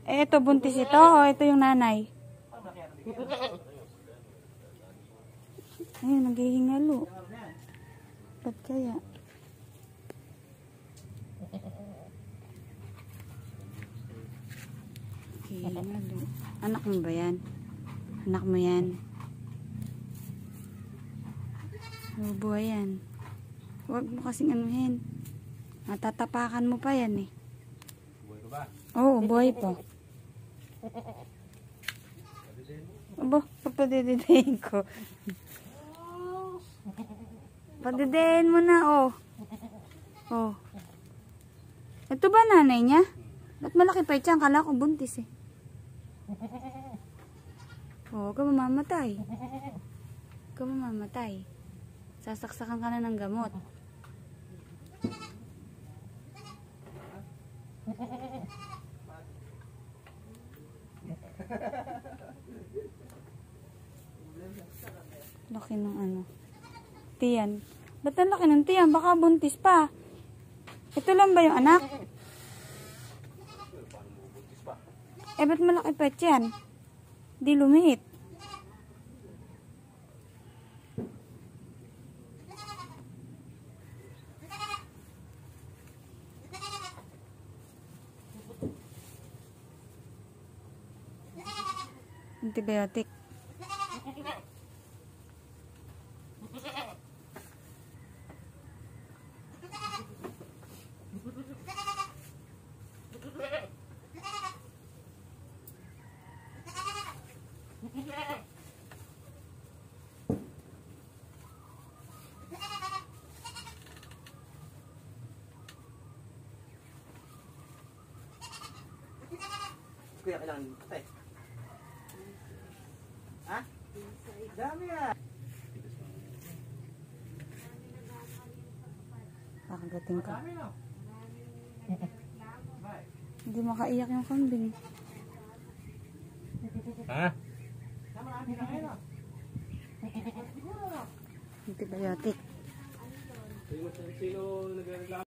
Eh, ito buntis ito o ito yung nanay? Ayun, naghihingalo. Ba't kaya? Hingalo. Anak mo ba yan? Anak mo yan? Buhay yan. Huwag mo kasing anuhin. Matatapakan mo pa yan eh. Buhay ka ba? Oo, buhay po. Aba, pagpadididayin ko. Padididayin mo na, oh. Oh. Ito ba nanay niya? Ba't malaki pa ito? Kala ko buntis eh. Oh, huwag ka mamamatay. Huwag ka mamamatay. Sasaksakan ka na ng gamot. Laki ng ano. Tiyan. Ba't ang laki ng tiyan? Baka buntis pa. Ito lang ba yung anak? Eh, ba't malaki pa tiyan? Di lumiit. Antibiotic. Kuya, kailangan patay. Ha? Dami ah. Pakagating ka. Dami no? Hindi makaiyak yung kambing. Ha? Marami na ngayon ah. Antibiotic. Sino nagreklamo?